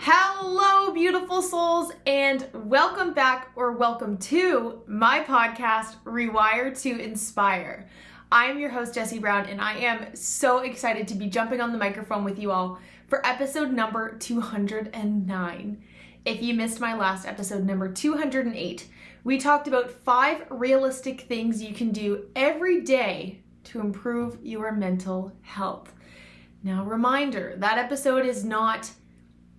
Hello, beautiful souls, and welcome back or welcome to my podcast, Rewire to Inspire. I am your host, Jessie Brown, and I am so excited to be jumping on the microphone with you all for episode number 209. If you missed my last episode, number 208, we talked about 5 realistic things you can do every day to improve your mental health. Now, reminder, that episode is not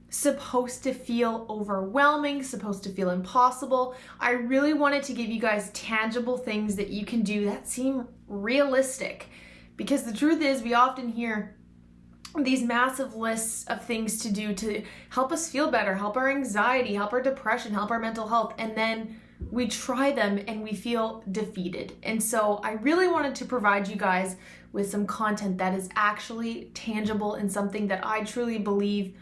supposed to feel overwhelming, supposed to feel impossible. I really wanted to give you guys tangible things that you can do that seem realistic, because the truth is we often hear these massive lists of things to do to help us feel better, help our anxiety, help our depression, help our mental health, and then we try them and we feel defeated. And so I really wanted to provide you guys with some content that is actually tangible and something that I truly believe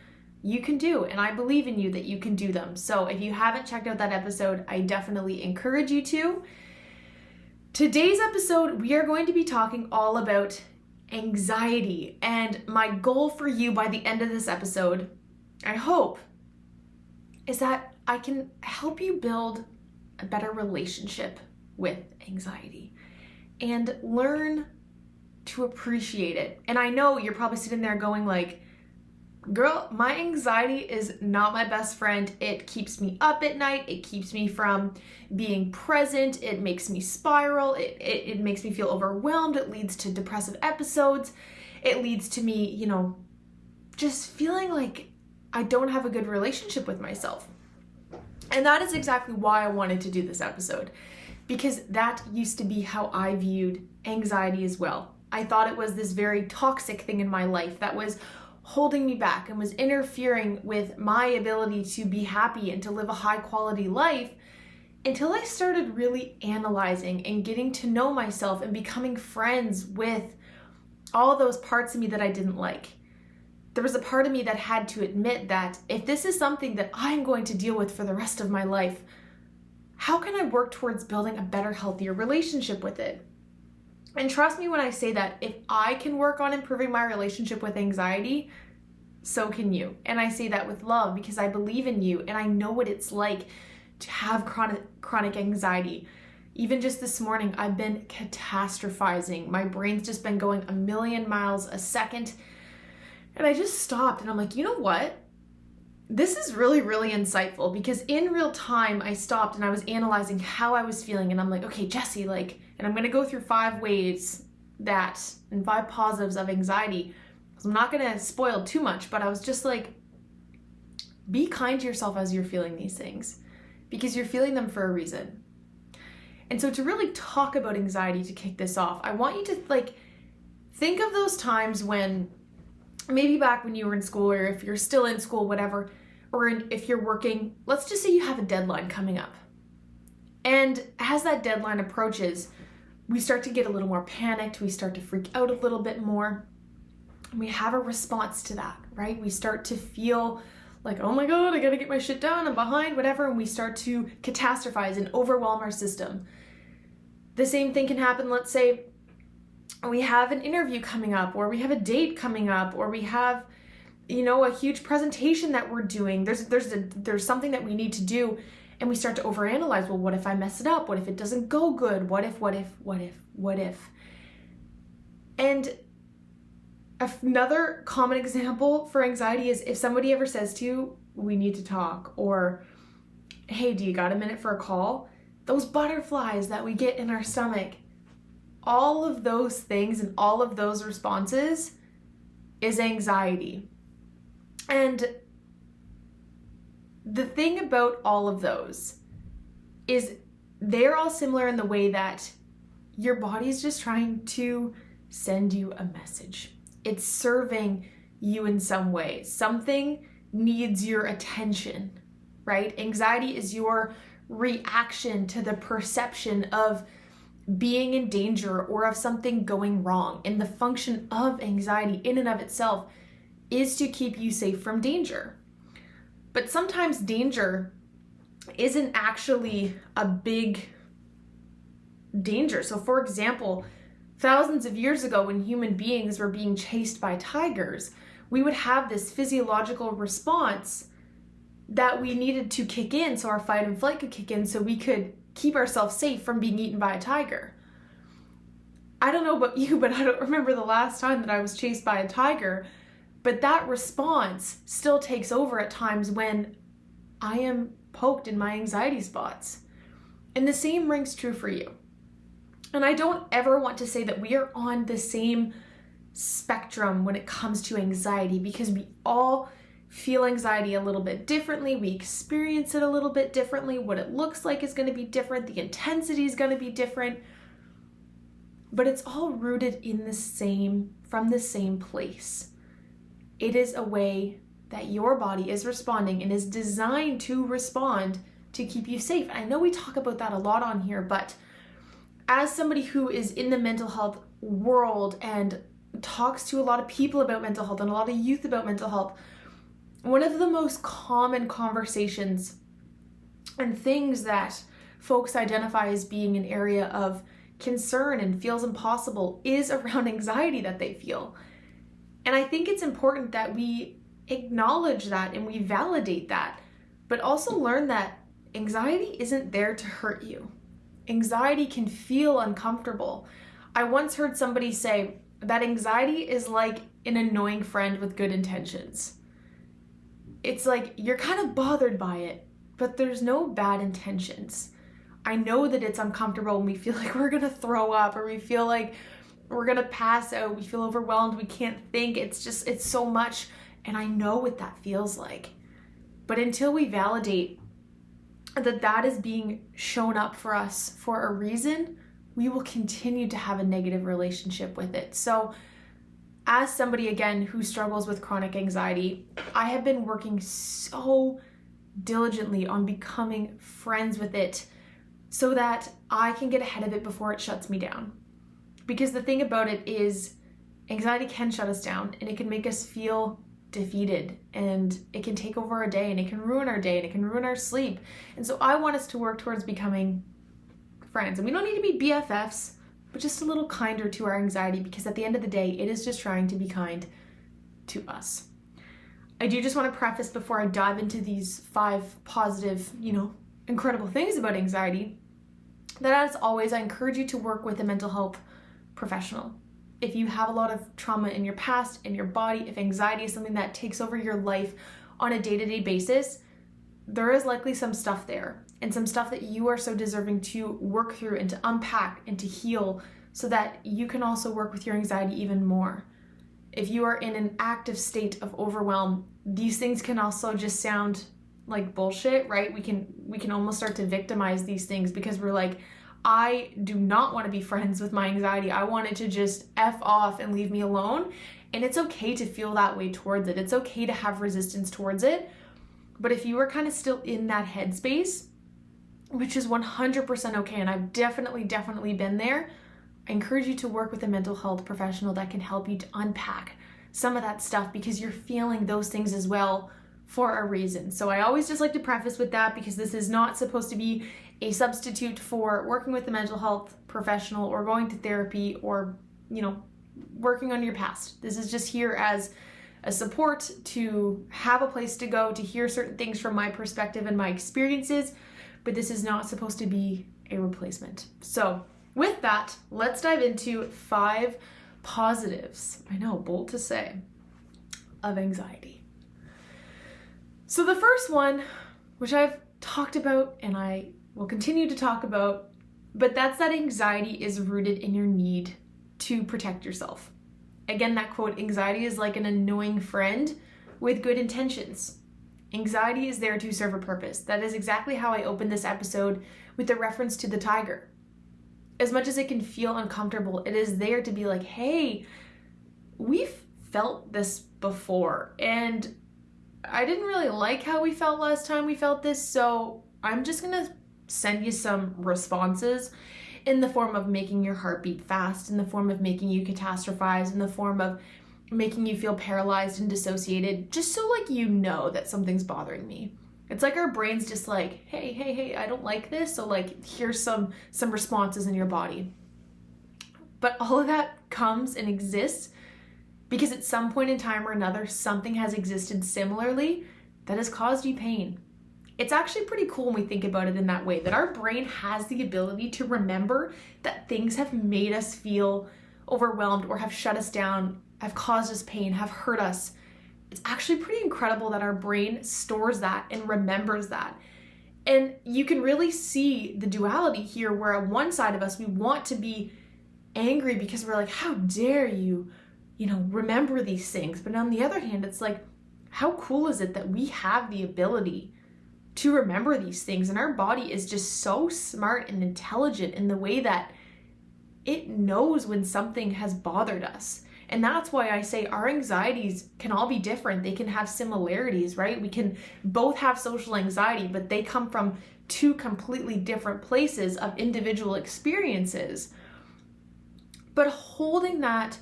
you can do, and I believe in you that you can do them. So if you haven't checked out that episode, I definitely encourage you to. Today's episode, we are going to be talking all about anxiety, and my goal for you by the end of this episode, I hope, is that I can help you build a better relationship with anxiety and learn to appreciate it. And I know you're probably sitting there going like, girl, my anxiety is not my best friend. It keeps me up at night. It keeps me from being present. It makes me spiral. It makes me feel overwhelmed. It leads to depressive episodes. It leads to me, just feeling like I don't have a good relationship with myself. And that is exactly why I wanted to do this episode, because that used to be how I viewed anxiety as well. I thought it was this very toxic thing in my life that was holding me back and was interfering with my ability to be happy and to live a high quality life, until I started really analyzing and getting to know myself and becoming friends with all those parts of me that I didn't like. There was a part of me that had to admit that if this is something that I'm going to deal with for the rest of my life, how can I work towards building a better, healthier relationship with it? And trust me when I say that if I can work on improving my relationship with anxiety, so can you. And I say that with love because I believe in you and I know what it's like to have chronic anxiety. Even just this morning, I've been catastrophizing. My brain's just been going a million miles a second. And I just stopped and I'm like, you know what? This is really, really insightful, because in real time, I stopped and I was analyzing how I was feeling. And I'm like, okay, Jessie, and I'm going to go through 5 ways and 5 positives of anxiety. So I'm not going to spoil too much, but I was just like, be kind to yourself as you're feeling these things, because you're feeling them for a reason. And so to really talk about anxiety, to kick this off, I want you to think of those times when maybe back when you were in school, or if you're still in school, whatever, or if you're working, let's just say you have a deadline coming up. And as that deadline approaches, we start to get a little more panicked. We start to freak out a little bit more. And we have a response to that, right? We start to feel like, oh my God, I gotta get my shit done. I'm behind, whatever. And we start to catastrophize and overwhelm our system. The same thing can happen, let's say, we have an interview coming up, or we have a date coming up, or we have, a huge presentation that we're doing. There's something that we need to do, and we start to overanalyze. Well, what if I mess it up? What if it doesn't go good? What if? And another common example for anxiety is if somebody ever says to you, we need to talk, or, hey, do you got a minute for a call? Those butterflies that we get in our stomach. All of those things and all of those responses is anxiety. And the thing about all of those is they're all similar in the way that your body's just trying to send you a message. It's serving you in some way. Something needs your attention, right? Anxiety is your reaction to the perception of being in danger or of something going wrong. And the function of anxiety in and of itself is to keep you safe from danger. But sometimes danger isn't actually a big danger. So for example, thousands of years ago when human beings were being chased by tigers, we would have this physiological response that we needed to kick in so our fight and flight could kick in so we could keep ourselves safe from being eaten by a tiger. I don't know about you, but I don't remember the last time that I was chased by a tiger, but that response still takes over at times when I am poked in my anxiety spots. And the same rings true for you. And I don't ever want to say that we are on the same spectrum when it comes to anxiety, because we all feel anxiety a little bit differently. We experience it a little bit differently. What it looks like is going to be different. The intensity is going to be different. But it's all rooted in from the same place. It is a way that your body is responding and is designed to respond to keep you safe. I know we talk about that a lot on here, but as somebody who is in the mental health world and talks to a lot of people about mental health and a lot of youth about mental health, one of the most common conversations and things that folks identify as being an area of concern and feels impossible is around anxiety that they feel. And I think it's important that we acknowledge that and we validate that, but also learn that anxiety isn't there to hurt you. Anxiety can feel uncomfortable. I once heard somebody say that anxiety is like an annoying friend with good intentions. It's like you're kind of bothered by it, but there's no bad intentions. I know that it's uncomfortable when we feel like we're gonna throw up, or we feel like we're gonna pass out, we feel overwhelmed, we can't think, it's so much, and I know what that feels like. But until we validate that is being shown up for us for a reason, we will continue to have a negative relationship with it. So as somebody, again, who struggles with chronic anxiety, I have been working so diligently on becoming friends with it so that I can get ahead of it before it shuts me down. Because the thing about it is, anxiety can shut us down and it can make us feel defeated, and it can take over our day, and it can ruin our day, and it can ruin our sleep. And so I want us to work towards becoming friends. And we don't need to be BFFs, but just a little kinder to our anxiety, because at the end of the day, it is just trying to be kind to us. I do just want to preface before I dive into these 5 positive, incredible things about anxiety, that as always, I encourage you to work with a mental health professional. If you have a lot of trauma in your past, in your body, if anxiety is something that takes over your life on a day-to-day basis, there is likely some stuff there, and some stuff that you are so deserving to work through and to unpack and to heal so that you can also work with your anxiety even more. If you are in an active state of overwhelm, these things can also just sound like bullshit, right? We can almost start to victimize these things because we're like, I do not want to be friends with my anxiety. I want it to just F off and leave me alone. And it's okay to feel that way towards it. It's okay to have resistance towards it. But if you are kind of still in that headspace, which is 100% okay, and I've definitely been there, I encourage you to work with a mental health professional that can help you to unpack some of that stuff, because you're feeling those things as well for a reason. So I always just like to preface with that, because this is not supposed to be a substitute for working with a mental health professional or going to therapy or, working on your past. This is just here as a support to have a place to go to hear certain things from my perspective and my experiences, but this is not supposed to be a replacement. So with that, let's dive into 5 positives, I know, bold to say, of anxiety. So the first one, which I've talked about and I will continue to talk about, but that's that anxiety is rooted in your need to protect yourself. Again, that quote, anxiety is like an annoying friend with good intentions. Anxiety is there to serve a purpose. That is exactly how I opened this episode with the reference to the tiger. As much as it can feel uncomfortable, it is there to be like, hey, we've felt this before, and I didn't really like how we felt last time we felt this, so I'm just gonna send you some responses in the form of making your heart beat fast, in the form of making you catastrophize, in the form of making you feel paralyzed and dissociated, just so you know that something's bothering me. It's like our brain's just like, hey, I don't like this, so here's some responses in your body. But all of that comes and exists because at some point in time or another, something has existed similarly that has caused you pain. It's actually pretty cool when we think about it in that way, that our brain has the ability to remember that things have made us feel overwhelmed or have shut us down, have caused us pain, have hurt us. It's actually pretty incredible that our brain stores that and remembers that. And you can really see the duality here, where on one side of us, we want to be angry because we're like, how dare you, remember these things? But on the other hand, it's like, how cool is it that we have the ability to remember these things? And our body is just so smart and intelligent in the way that it knows when something has bothered us. And that's why I say our anxieties can all be different. They can have similarities, right? We can both have social anxiety, but they come from two completely different places of individual experiences. But holding that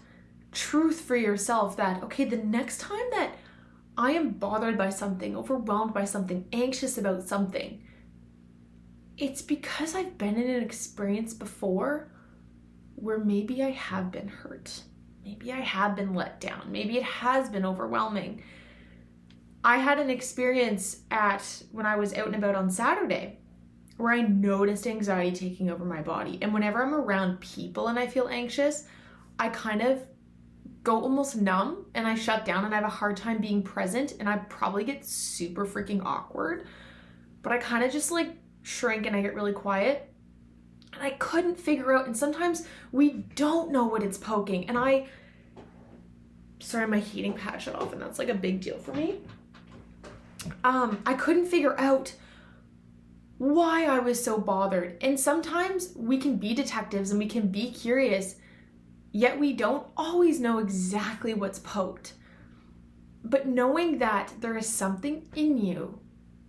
truth for yourself that, okay, the next time that I am bothered by something, overwhelmed by something, anxious about something, it's because I've been in an experience before where maybe I have been hurt. Maybe I have been let down. Maybe it has been overwhelming. I had an experience when I was out and about on Saturday where I noticed anxiety taking over my body. And whenever I'm around people and I feel anxious, I kind of go almost numb and I shut down and I have a hard time being present, and I probably get super freaking awkward. But I kind of just shrink and I get really quiet. And I couldn't figure out, and sometimes we don't know what it's poking. And sorry, my heating pad shut off, and that's a big deal for me. I couldn't figure out why I was so bothered. And sometimes we can be detectives and we can be curious, yet we don't always know exactly what's poked. But knowing that there is something in you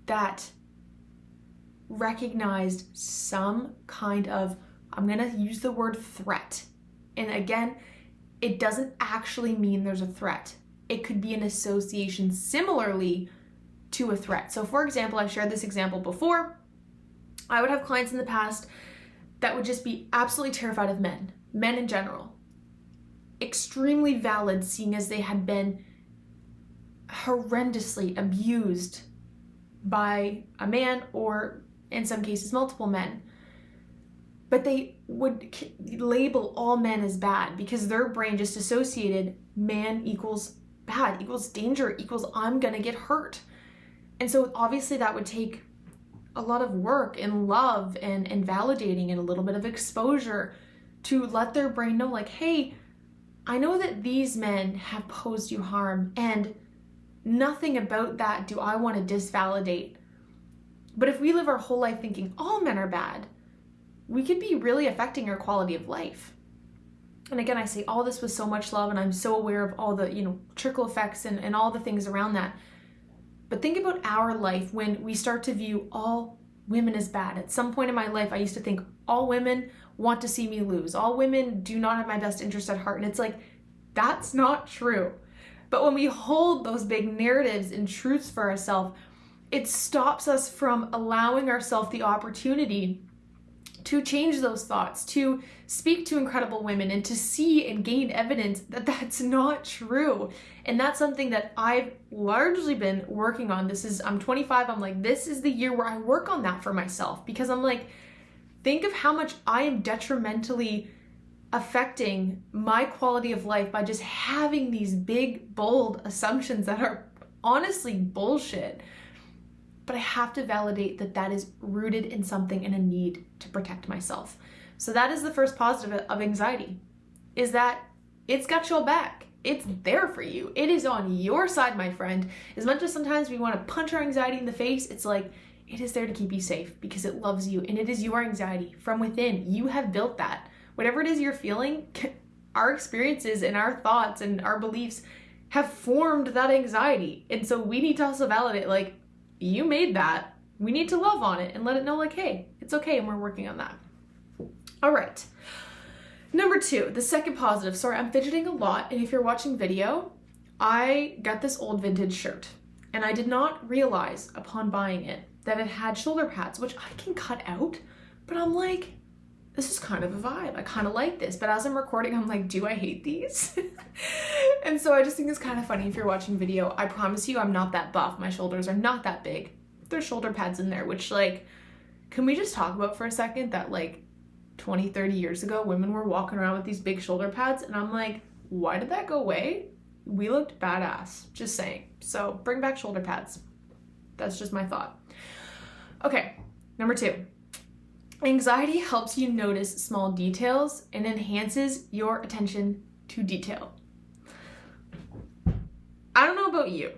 that recognized some kind of, I'm going to use the word threat. And again, it doesn't actually mean there's a threat. It could be an association similarly to a threat. So for example, I've shared this example before. I would have clients in the past that would just be absolutely terrified of men in general. Extremely valid, seeing as they had been horrendously abused by a man, or in some cases multiple men. But they would label all men as bad because their brain just associated man equals bad, equals danger, equals I'm gonna get hurt. And so obviously that would take a lot of work and love and validating and a little bit of exposure to let their brain know, hey, I know that these men have posed you harm, and nothing about that do I want to disvalidate. But if we live our whole life thinking all men are bad, we could be really affecting our quality of life. And again, I say all this with so much love, and I'm so aware of all the, trickle effects and all the things around that. But think about our life when we start to view all women as bad. At some point in my life, I used to think all women want to see me lose. All women do not have my best interest at heart. And it's that's not true. But when we hold those big narratives and truths for ourselves, it stops us from allowing ourselves the opportunity to change those thoughts, to speak to incredible women, and to see and gain evidence that that's not true. And that's something that I've largely been working on. I'm 25, I'm this is the year where I work on that for myself, because I'm think of how much I am detrimentally affecting my quality of life by just having these big, bold assumptions that are honestly bullshit. But I have to validate that that is rooted in something, in a need to protect myself. So that is the first positive of anxiety, is that it's got your back. It's there for you. It is on your side, my friend. As much as sometimes we want to punch our anxiety in the face, it's it is there to keep you safe because it loves you, and it is your anxiety from within. You have built that. Whatever it is you're feeling, our experiences and our thoughts and our beliefs have formed that anxiety. And so we need to also validate, you made that. We need to love on it and let it know, hey, it's okay, and we're working on that. All right. Number 2, the second positive. Sorry, I'm fidgeting a lot, and if you're watching video, I got this old vintage shirt, and I did not realize upon buying it that it had shoulder pads, which I can cut out, but I'm this is kind of a vibe. I kind of like this. But as I'm recording, I'm like, do I hate these? And so I just think it's kind of funny if you're watching video. I promise you I'm not that buff. My shoulders are not that big. There's shoulder pads in there, which like, can we just talk about for a second that like 20, 30 years ago, women were walking around with these big shoulder pads, and I'm like, why did that go away? We looked badass, just saying. So bring back shoulder pads. That's just my thought. Okay, number 2. Anxiety helps you notice small details and enhances your attention to detail. I don't know about you,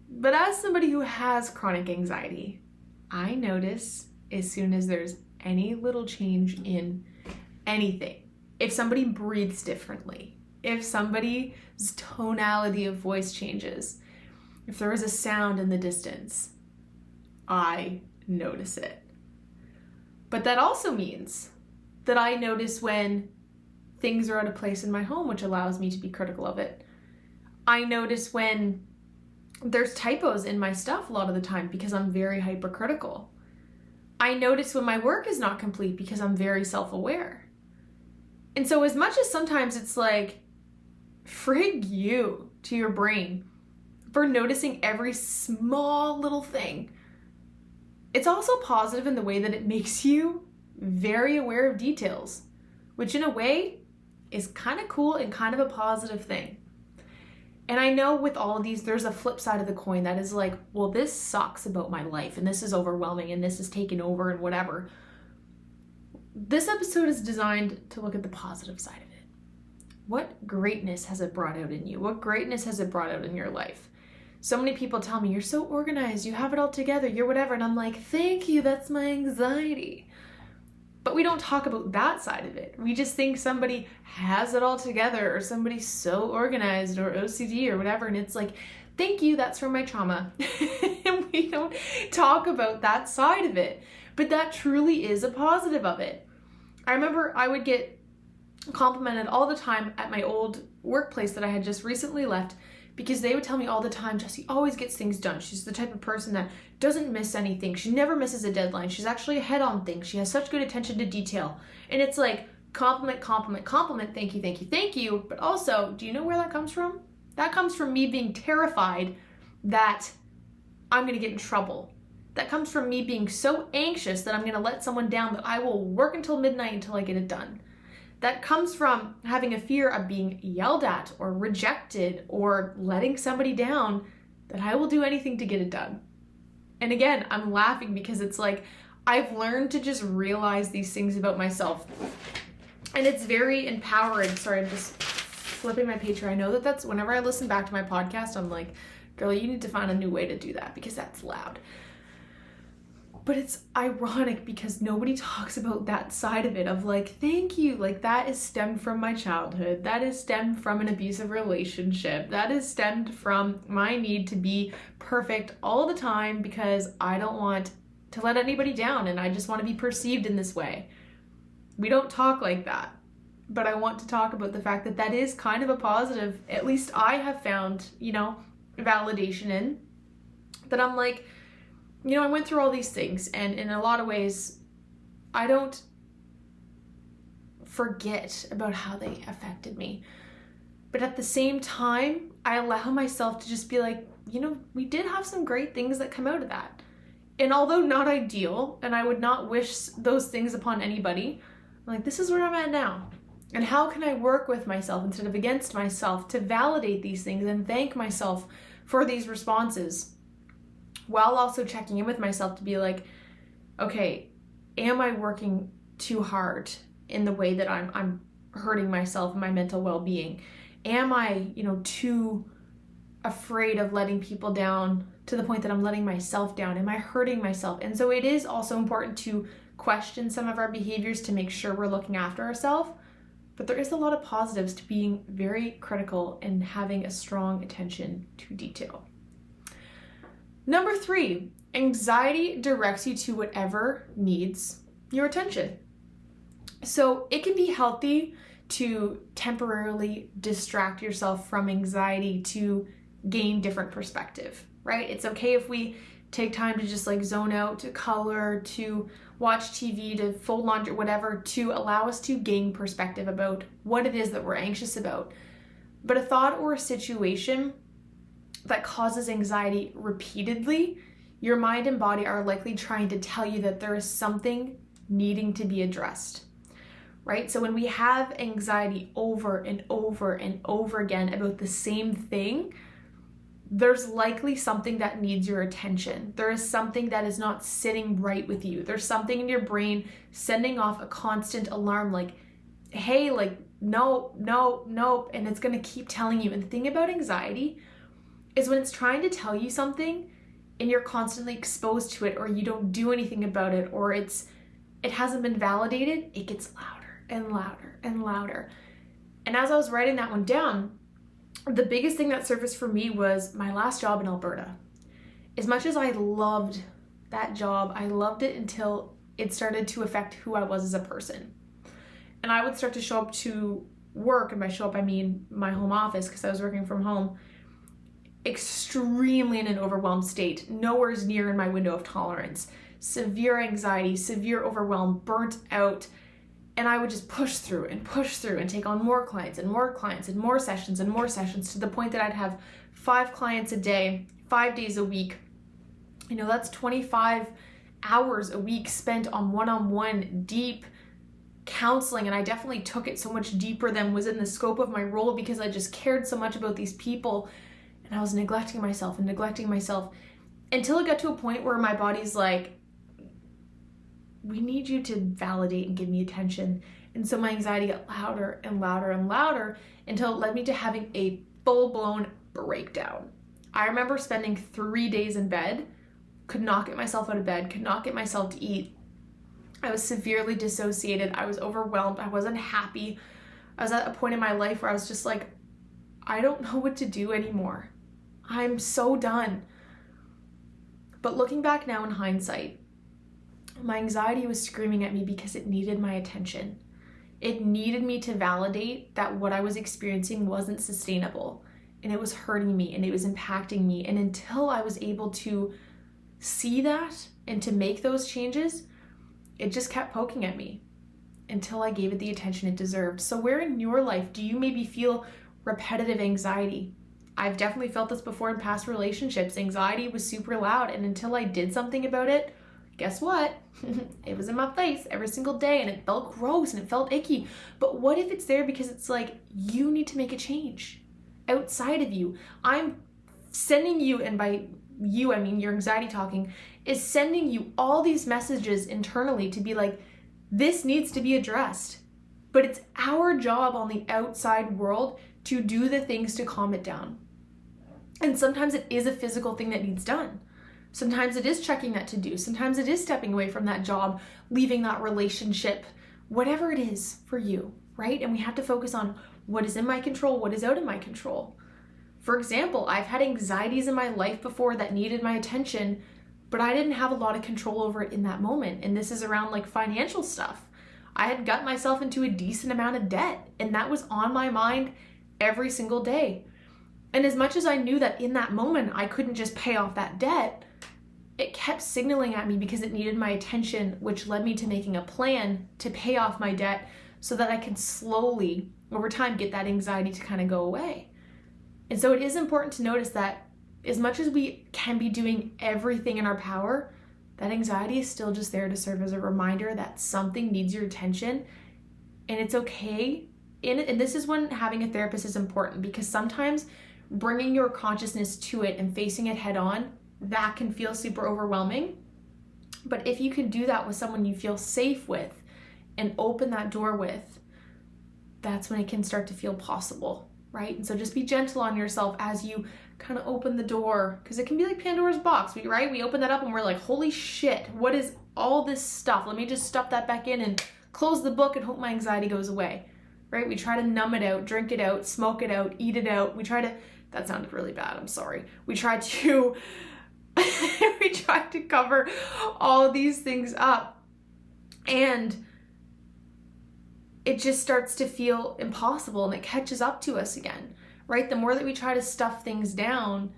but as somebody who has chronic anxiety, I notice as soon as there's any little change in anything. If somebody breathes differently, if somebody's tonality of voice changes, if there is a sound in the distance, I notice it. But that also means that I notice when things are out of place in my home, which allows me to be critical of it. I notice when there's typos in my stuff a lot of the time because I'm very hypercritical. I notice when my work is not complete because I'm very self-aware. And so as much as sometimes it's like, frig you to your brain for noticing every small little thing, it's also positive in the way that it makes you very aware of details, which in a way is kind of cool and kind of a positive thing. And I know with all of these, there's a flip side of the coin that is like, well, this sucks about my life and this is overwhelming and this is taken over and whatever. This episode is designed to look at the positive side of it. What greatness has it brought out in you? What greatness has it brought out in your life? So many people tell me, you're so organized, you have it all together, you're whatever. And I'm like, thank you, that's my anxiety. But we don't talk about that side of it. We just think somebody has it all together or somebody's so organized or OCD or whatever. And it's like, thank you, that's from my trauma. And we don't talk about that side of it. But that truly is a positive of it. I remember I would get complimented all the time at my old workplace that I had just recently left, because they would tell me all the time, Jessie always gets things done. She's the type of person that doesn't miss anything. She never misses a deadline. She's actually ahead on things. She has such good attention to detail. And it's like compliment, compliment, compliment, thank you, thank you, thank you. But also, do you know where that comes from? That comes from me being terrified that I'm going to get in trouble. That comes from me being so anxious that I'm going to let someone down that I will work until midnight until I get it done. That comes from having a fear of being yelled at or rejected or letting somebody down, that I will do anything to get it done. And again, I'm laughing because it's like, I've learned to just realize these things about myself. And it's very empowering. Sorry, I'm just flipping my page here. I know that that's, whenever I listen back to my podcast, I'm like, girl, you need to find a new way to do that because that's loud. But it's ironic because nobody talks about that side of it of like, thank you. Like that is stemmed from my childhood. That is stemmed from an abusive relationship. That is stemmed from my need to be perfect all the time because I don't want to let anybody down and I just want to be perceived in this way. We don't talk like that. But I want to talk about the fact that that is kind of a positive, at least I have found, validation in. That I'm like, I went through all these things, and in a lot of ways, I don't forget about how they affected me. But at the same time, I allow myself to just be like, we did have some great things that come out of that. And although not ideal, and I would not wish those things upon anybody, I'm like, this is where I'm at now. And how can I work with myself instead of against myself to validate these things and thank myself for these responses? While also checking in with myself to be like, okay, am I working too hard in the way that I'm hurting myself and my mental well-being? Am I, too afraid of letting people down to the point that I'm letting myself down? Am I hurting myself? And so it is also important to question some of our behaviors to make sure we're looking after ourselves. But there is a lot of positives to being very critical and having a strong attention to detail. Number 3, anxiety directs you to whatever needs your attention. So it can be healthy to temporarily distract yourself from anxiety to gain different perspective, right? It's okay if we take time to just like zone out, to color, to watch TV, to fold laundry, whatever, to allow us to gain perspective about what it is that we're anxious about. But a thought or a situation that causes anxiety repeatedly, your mind and body are likely trying to tell you that there is something needing to be addressed, right? So when we have anxiety over and over and over again about the same thing, there's likely something that needs your attention. There is something that is not sitting right with you. There's something in your brain sending off a constant alarm like, hey, like, no, and it's gonna keep telling you. And the thing about anxiety is when it's trying to tell you something and you're constantly exposed to it, or you don't do anything about it, or it hasn't been validated, it gets louder and louder and louder. And as I was writing that one down, the biggest thing that surfaced for me was my last job in Alberta. As much as I loved that job, I loved it until it started to affect who I was as a person. And I would start to show up to work, and by show up I mean my home office because I was working from home, extremely in an overwhelmed state, nowhere near in my window of tolerance, severe anxiety, severe overwhelm, burnt out. And I would just push through and take on more clients and more clients and more sessions to the point that I'd have 5 clients a day, 5 days a week. You know, that's 25 hours a week spent on one-on-one deep counseling. And I definitely took it so much deeper than was in the scope of my role because I just cared so much about these people. And I was neglecting myself until it got to a point where my body's like, we need you to validate and give me attention. And so my anxiety got louder and louder and louder until it led me to having a full-blown breakdown. I remember spending 3 days in bed, could not get myself out of bed, could not get myself to eat. I was severely dissociated. I was overwhelmed. I wasn't happy. I was at a point in my life where I was just like, I don't know what to do anymore. I'm so done. But looking back now in hindsight, my anxiety was screaming at me because it needed my attention. It needed me to validate that what I was experiencing wasn't sustainable, and it was hurting me and it was impacting me. And until I was able to see that and to make those changes, it just kept poking at me until I gave it the attention it deserved. So where in your life do you maybe feel repetitive anxiety? I've definitely felt this before in past relationships. Anxiety was super loud, and until I did something about it, guess what? It was in my face every single day, and it felt gross and it felt icky. But what if it's there because it's like, you need to make a change outside of you? I'm sending you, and by you, I mean your anxiety talking, is sending you all these messages internally to be like, this needs to be addressed. But it's our job on the outside world to do the things to calm it down. And sometimes it is a physical thing that needs done. Sometimes it is checking that to do. Sometimes it is stepping away from that job, leaving that relationship, whatever it is for you, right? And we have to focus on what is in my control, what is out of my control. For example, I've had anxieties in my life before that needed my attention, but I didn't have a lot of control over it in that moment. And this is around like financial stuff. I had got myself into a decent amount of debt, and that was on my mind every single day. And as much as I knew that in that moment I couldn't just pay off that debt, it kept signaling at me because it needed my attention, which led me to making a plan to pay off my debt so that I could slowly, over time, get that anxiety to kind of go away. And so it is important to notice that as much as we can be doing everything in our power, that anxiety is still just there to serve as a reminder that something needs your attention, and it's okay. And this is when having a therapist is important, because sometimes bringing your consciousness to it and facing it head on, that can feel super overwhelming. But if you can do that with someone you feel safe with and open that door with, that's when it can start to feel possible, right? And so just be gentle on yourself as you kind of open the door, because it can be like Pandora's box, right? We open that up and we're like, holy shit, what is all this stuff? Let me just stuff that back in and close the book and hope my anxiety goes away, right? We try to numb it out, drink it out, smoke it out, eat it out. That sounded really bad, I'm sorry. We try to cover all these things up, and it just starts to feel impossible, and it catches up to us again, right? The more that we try to stuff things down,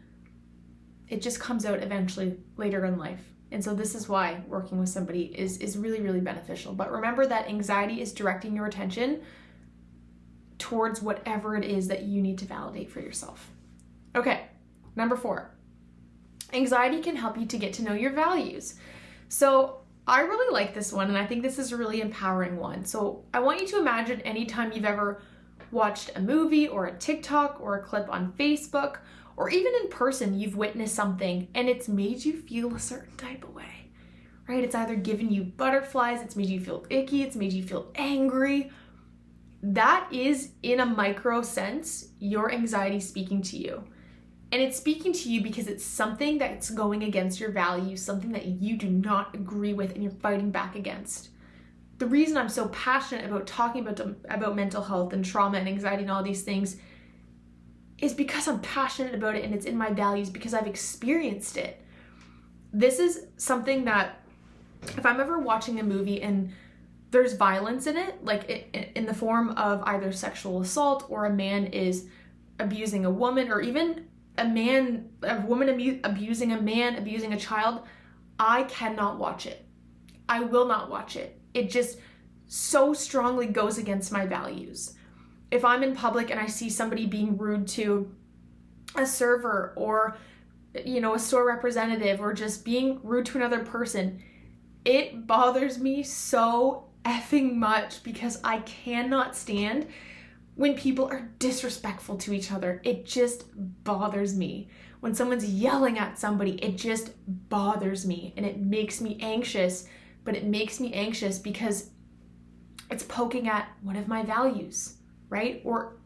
it just comes out eventually later in life. And so this is why working with somebody is really, really beneficial. But remember that anxiety is directing your attention towards whatever it is that you need to validate for yourself. Okay, number 4. Anxiety can help you to get to know your values. So I really like this one, and I think this is a really empowering one. So I want you to imagine anytime you've ever watched a movie or a TikTok or a clip on Facebook, or even in person, you've witnessed something and it's made you feel a certain type of way, right? It's either given you butterflies, it's made you feel icky, it's made you feel angry. That is, in a micro sense, your anxiety speaking to you. And it's speaking to you because it's something that's going against your values, something that you do not agree with and you're fighting back against. The reason I'm so passionate about talking about mental health and trauma and anxiety and all these things is because I'm passionate about it and it's in my values because I've experienced it. This is something that if I'm ever watching a movie and there's violence in it, like in the form of either sexual assault or a man is abusing a woman, or even a woman abusing a man, abusing a child, I cannot watch it. I will not watch it. It just so strongly goes against my values. If I'm in public and I see somebody being rude to a server or, a store representative, or just being rude to another person, it bothers me so effing much because I cannot stand when people are disrespectful to each other. It just bothers me. When someone's yelling at somebody, it just bothers me and it makes me anxious. But it makes me anxious because it's poking at one of my values, right? Or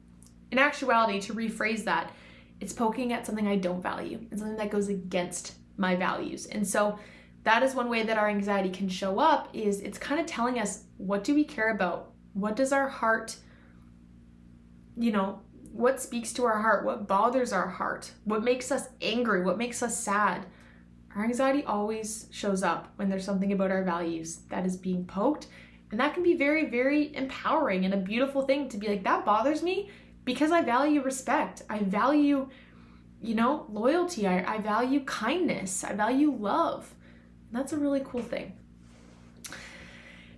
in actuality, to rephrase that, it's poking at something I don't value and something that goes against my values. And so that is one way that our anxiety can show up, is it's kind of telling us, what do we care about? What does our heart, what speaks to our heart? What bothers our heart? What makes us angry? What makes us sad? Our anxiety always shows up when there's something about our values that is being poked. And that can be very, very empowering and a beautiful thing to be like, that bothers me because I value respect. I value, loyalty. I value kindness. I value love. And that's a really cool thing.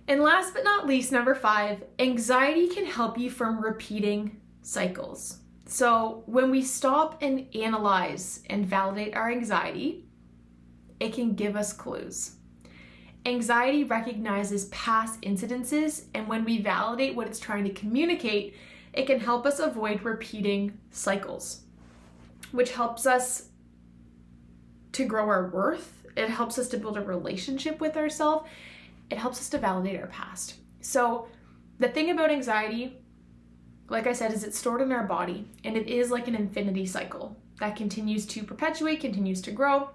And last but not least, number 5, anxiety can help you from repeating cycles. So when we stop and analyze and validate our anxiety, it can give us clues. Anxiety recognizes past incidences, and when we validate what it's trying to communicate, it can help us avoid repeating cycles, which helps us to grow our worth. It helps us to build a relationship with ourselves. It helps us to validate our past. So the thing about anxiety, like I said, is it's stored in our body, and it is like an infinity cycle that continues to perpetuate, continues to grow.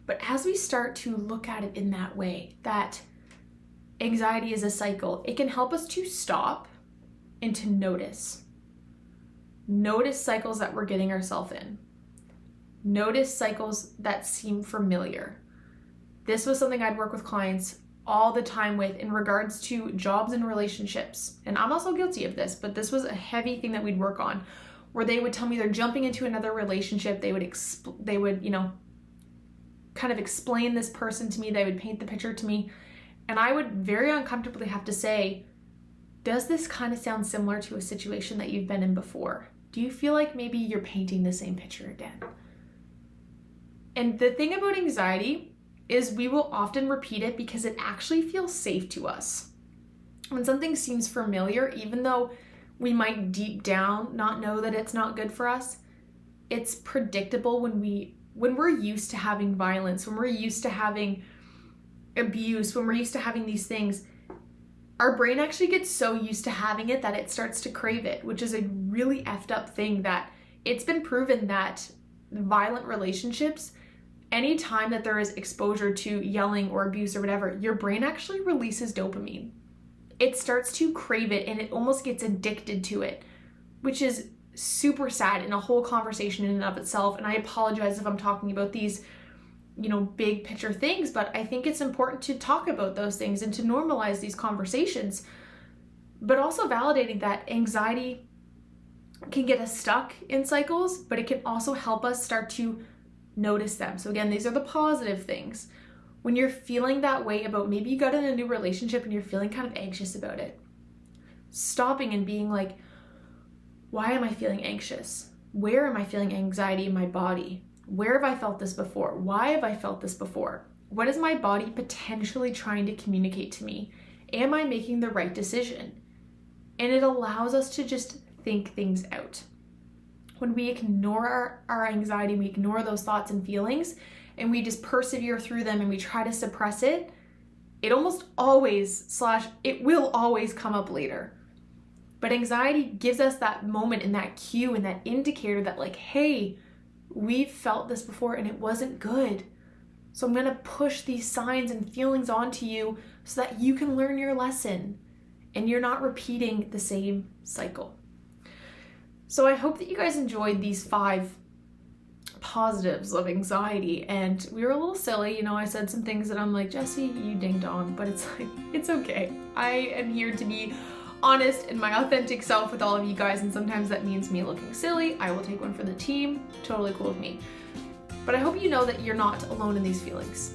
But as we start to look at it in that way, that anxiety is a cycle, it can help us to stop and to notice. Notice cycles that we're getting ourselves in. Notice cycles that seem familiar. This was something I'd work with clients all the time with in regards to jobs and relationships. And I'm also guilty of this, but this was a heavy thing that we'd work on, where they would tell me they're jumping into another relationship. They would, kind of explain this person to me. They would paint the picture to me. And I would very uncomfortably have to say, does this kind of sound similar to a situation that you've been in before? Do you feel like maybe you're painting the same picture again? And the thing about anxiety is we will often repeat it because it actually feels safe to us. When something seems familiar, even though we might deep down not know that it's not good for us, it's predictable when we're used to having violence, when we're used to having abuse, when we're used to having these things. Our brain actually gets so used to having it that it starts to crave it, which is a really effed up thing. That it's been proven that violent relationships, anytime that there is exposure to yelling or abuse or whatever, your brain actually releases dopamine. It starts to crave it and it almost gets addicted to it, which is super sad and a whole conversation in and of itself. And I apologize if I'm talking about these, big picture things, but I think it's important to talk about those things and to normalize these conversations, but also validating that anxiety can get us stuck in cycles, but it can also help us start to notice them. So again, these are the positive things. When you're feeling that way about, maybe you got in a new relationship and you're feeling kind of anxious about it, stopping and being like, why am I feeling anxious? Where am I feeling anxiety in my body? Where have I felt this before? Why have I felt this before? What is my body potentially trying to communicate to me? Am I making the right decision? And it allows us to just think things out. When we ignore our anxiety, we ignore those thoughts and feelings, and we just persevere through them and we try to suppress it, it almost always it will always come up later. But anxiety gives us that moment and that cue and that indicator that like, hey, we've felt this before and it wasn't good. So I'm gonna push these signs and feelings onto you so that you can learn your lesson and you're not repeating the same cycle. So I hope that you guys enjoyed these 5 positives of anxiety, and we were a little silly, I said some things that I'm like, Jessie, you ding dong, but it's like, it's okay. I am here to be honest and my authentic self with all of you guys, and sometimes that means me looking silly. I will take one for the team, totally cool with me. But I hope you know that you're not alone in these feelings.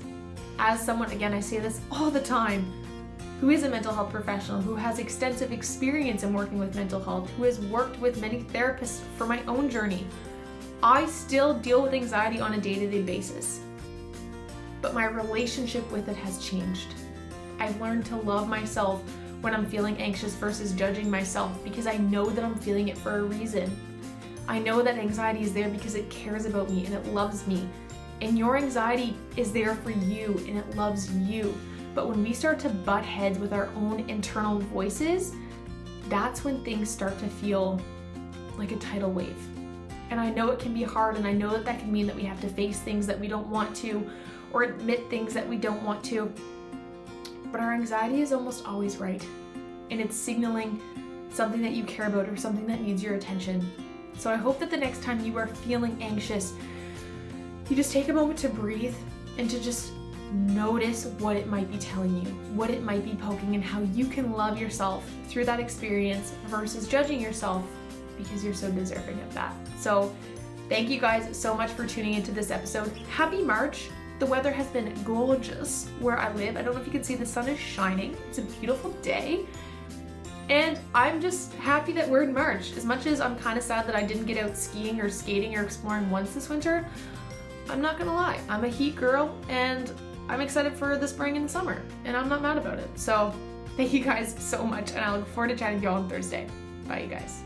As someone, again, I say this all the time, who is a mental health professional, who has extensive experience in working with mental health, who has worked with many therapists for my own journey, I still deal with anxiety on a day-to-day basis. But my relationship with it has changed. I've learned to love myself when I'm feeling anxious versus judging myself, because I know that I'm feeling it for a reason. I know that anxiety is there because it cares about me and it loves me. And your anxiety is there for you and it loves you. But when we start to butt heads with our own internal voices, that's when things start to feel like a tidal wave. And I know it can be hard, and I know that can mean that we have to face things that we don't want to, or admit things that we don't want to. But our anxiety is almost always right. And it's signaling something that you care about or something that needs your attention. So I hope that the next time you are feeling anxious, you just take a moment to breathe and to just notice what it might be telling you, what it might be poking, and how you can love yourself through that experience versus judging yourself because you're so deserving of that. So thank you guys so much for tuning into this episode. Happy March. The weather has been gorgeous where I live. I don't know if you can see, the sun is shining. It's a beautiful day. And I'm just happy that we're in March. As much as I'm kind of sad that I didn't get out skiing or skating or exploring once this winter, I'm not gonna lie, I'm a heat girl and I'm excited for the spring and the summer, and I'm not mad about it. So thank you guys so much, and I look forward to chatting with you all on Thursday. Bye, you guys.